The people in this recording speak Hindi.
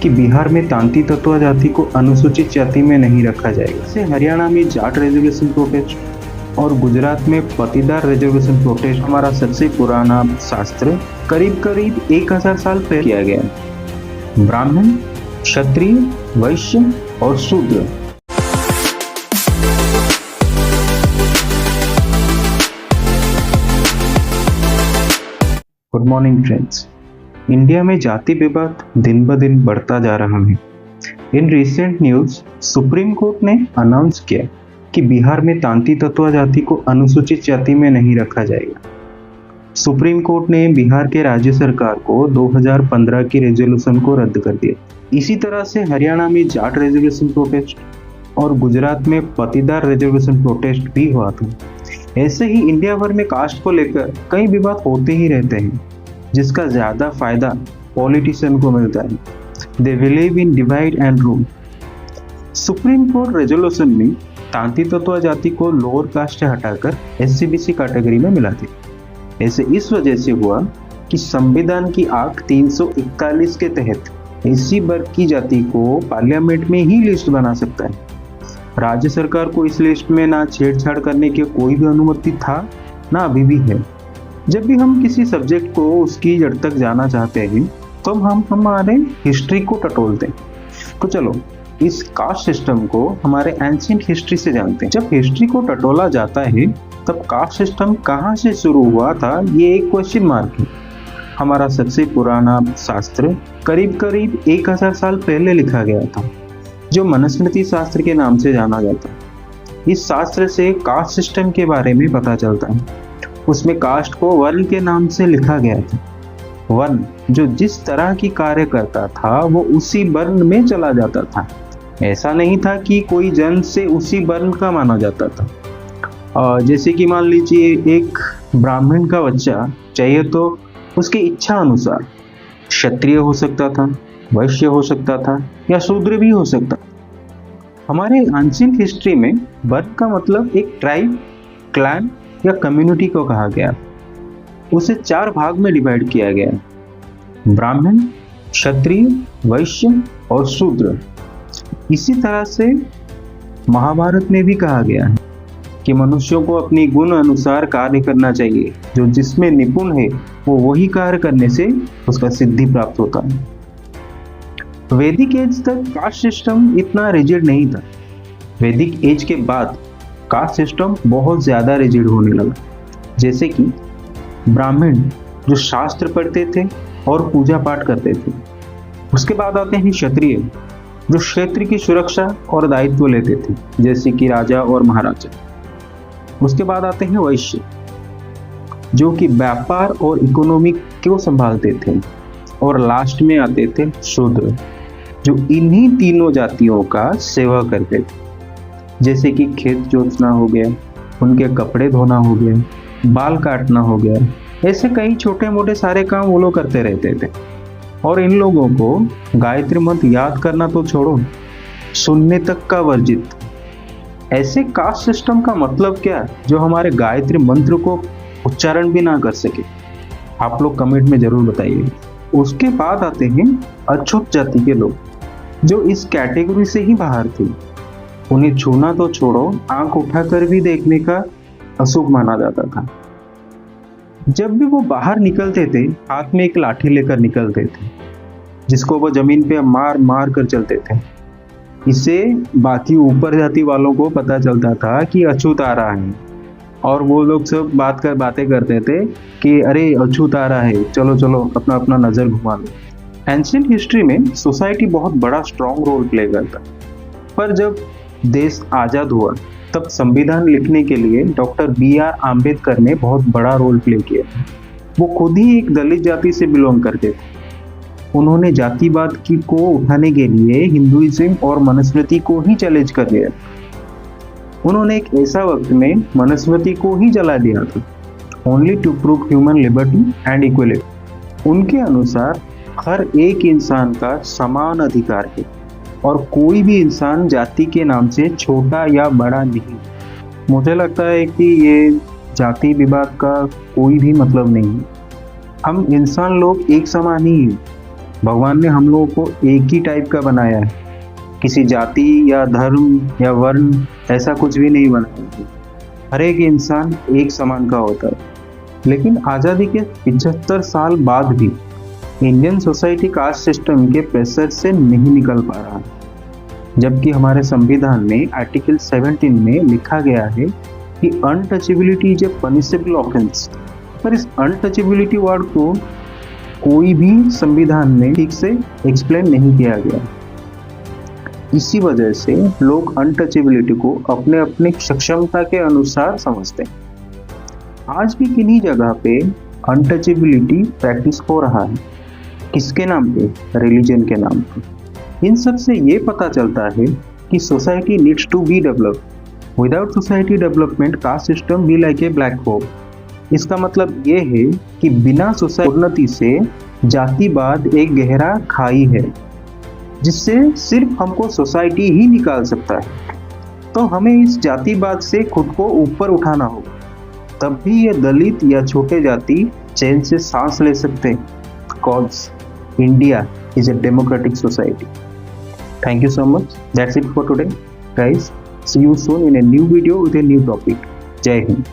कि बिहार में तांती तत्वा जाति को अनुसूचित जाति में नहीं रखा जाएगा। जैसे हरियाणा में जाट रिजर्वेशन प्रोटेस्ट और गुजरात में पटीदार रिजर्वेशन प्रोटेस्ट हमारा सबसे पुराना शास्त्र करीब 1000 साल पहले किया गया। ब्राह्मण, क्षत्रिय, वैश्य और शूद्र। Good morning friends. इंडिया में जाति विवाद दिन ब दिन बढ़ता जा रहा है। In recent news supreme court ने अनाउंस किया कि बिहार में तांती तत्वा जाति को अनुसूचित जाति में नहीं रखा जाएगा। सुप्रीम कोर्ट ने बिहार के राज्य सरकार को 2015 की रेजोल्यूशन को रद्द कर दिया। इसी तरह से हरियाणा में जाट रिजर्वेशन प्रोटेस्ट और गुजरात में पटीदार रिजर्वेशन प्रोटेस्ट भी हुआ था। ऐसे ही इंडिया भर में कास्ट को लेकर कई विवाद होते ही रहते हैं, जिसका ज्यादा फायदा पॉलिटिशियन को मिलता है। They believe in divide and rule. Supreme court resolution में तांती तत्वा जाति को लोअर कास्ट से हटाकर SC/BC कैटेगरी में मिला दिया। ऐसे इस वजह से हुआ कि संविधान की आंक 341 के तहत SC वर्ग की जाति को पार्लियामेंट में ही लिस्ट बना सकता है। राज्य सरकार को इस लिस्ट में ना छेड़छाड़ करने की कोई भी अनुमति था, ना अभी भी है। जब भी हम किसी सब्जेक्ट को उसकी जड़ तक जाना चाहते हैं तो हम हमारे हिस्ट्री को टटोलते हैं। तो चलो इस कास्ट सिस्टम को हमारे एंशिएंट हिस्ट्री से जानते हैं। जब हिस्ट्री को टटोला जाता है तब कास्ट सिस्टम कहाँ से शुरू हुआ था, ये एक क्वेश्चन मार्क है। हमारा सबसे पुराना शास्त्र करीब 1000 साल पहले लिखा गया था, जो मनुस्मृति शास्त्र के नाम से जाना जाता है। इस शास्त्र से कास्ट सिस्टम के बारे में पता चलता है। उसमें कास्ट को वर्ण के नाम से लिखा गया था। वर्ण जो जिस तरह की कार्य करता था वो उसी वर्ण में चला जाता था। ऐसा नहीं था कि कोई जन्म से उसी वर्ण का माना जाता था। जैसे कि मान लीजिए एक ब्राह्मण का बच्चा चाहिए तो उसकी इच्छा अनुसार क्षत्रिय हो सकता था, वैश्य हो सकता था या शूद्र भी हो सकता। हमारे एंशिएंट हिस्ट्री में वर्ण का मतलब एक ट्राइब, क्लैन या कम्युनिटी को कहा गया। उसे 4 भाग में डिवाइड किया गया: ब्राह्मण, क्षत्रिय, वैश्य और शूद्र। इसी तरह से महाभारत में भी कहा गया है कि मनुष्यों को अपनी गुण अनुसार कार्य करना चाहिए। जो जिसमें निपुण है वो वही कार्य करने से उसका सिद्धि प्राप्त होता है। वैदिक एज तक कास्ट सिस्टम इतना रिजिड नहीं था। वैदिक एज के बाद कास्ट सिस्टम बहुत ज्यादा रिजिड होने लगा। जैसे कि ब्राह्मण जो शास्त्र पढ़ते थे और पूजा पाठ करते थे। उसके बाद आते हैं क्षत्रिय, जो क्षेत्र की सुरक्षा और दायित्व लेते थे, जैसे कि राजा और महाराजा। उसके बाद आते हैं वैश्य, जो कि व्यापार और इकोनॉमी को संभालते थे। और लास्ट में आते थे शूद्र, जो इन्हीं तीनों जातियों का सेवा करते थे, जैसे कि खेत जोतना हो गया, उनके कपड़े धोना हो गया, बाल काटना हो गया। ऐसे कई छोटे मोटे सारे काम वो लोग करते रहते थे। और इन लोगों को गायत्री मंत्र याद करना तो छोड़ो, सुनने तक का वर्जित। ऐसे कास्ट सिस्टम का मतलब क्या, जो हमारे गायत्री मंत्र को उच्चारण भी ना कर सके? आप लोग कमेंट में जरूर बताइए। उसके बाद आते हैं अछूत जाति के लोग, जो इस कैटेगरी से ही बाहर थे। उन्हें छूना तो छोड़ो, आंख उठाकर भी देखने का अशुभ माना जाता था। जब भी वो बाहर निकलते थे हाथ में एक लाठी लेकर निकलते थे, जिसको वो जमीन पे मार मार कर चलते थे। इससे बाकी ऊपर जाति वालों को पता चलता था कि अछूत आ रहा है, और वो लोग सब बातें करते थे कि अरे अछूत आ रहा है, चलो चलो अपना अपना नजर घुमा लो। एंशिएंट हिस्ट्री में सोसाइटी बहुत बड़ा स्ट्रॉन्ग रोल प्ले करता। पर जब देश आजाद हुआ तब संविधान लिखने के लिए डॉक्टर BR आम्बेडकर ने बहुत बड़ा रोल प्ले किया। वो खुद ही एक दलित जाति से बिलोंग करते थे। उन्होंने जातिवाद को उठाने के लिए हिंदुइज्म और मनुस्मृति को ही चैलेंज कर दिया। उन्होंने एक ऐसा वक्त में मनुस्मृति को ही जला दिया था, only to prove human liberty and equality. उनके अनुसार हर एक इंसान का समान अधिकार है और कोई भी इंसान जाति के नाम से छोटा या बड़ा नहीं। मुझे लगता है कि ये जाति विवाद का कोई भी मतलब नहीं है। हम इंसान लोग एक समान ही हैं। भगवान ने हम लोगों को एक ही टाइप का बनाया है, किसी जाति या धर्म या वर्ण ऐसा कुछ भी नहीं बनाया। हर एक इंसान एक समान का होता है। लेकिन आज़ादी के 75 साल बाद भी इंडियन सोसाइटी कास्ट सिस्टम के प्रेशर से नहीं निकल पा रहा, जबकि हमारे संविधान में आर्टिकल 17 में लिखा गया है कि untouchability is a punishable offence. पर इस अनटचेबिलिटी वर्ड को कोई भी संविधान में ठीक से एक्सप्लेन नहीं किया गया। इसी वजह से लोग अनटचेबिलिटी को अपने अपने सक्षमता के अनुसार समझते हैं। आज भी किन्हीं जगह पे अनटचेबिलिटी प्रैक्टिस हो रहा है। किसके नाम पे? रिलीजन के नाम पे। इन सब से ये पता चलता है कि society needs to be developed. Without society development caste system be like a black hole. इसका मतलब ये है कि बिना सोसाइटी उन्नति से जातिवाद एक गहरा खाई है, जिससे सिर्फ हमको सोसाइटी ही निकाल सकता है। तो हमें इस जातिवाद से खुद को ऊपर उठाना होगा, तब भी ये दलित या छोटे जाति चैन से सांस ले सकते हैं। Cause India is a democratic society. Thank you so much. That's it for today, guys. See you soon in a new video with a new topic. Jai Hind.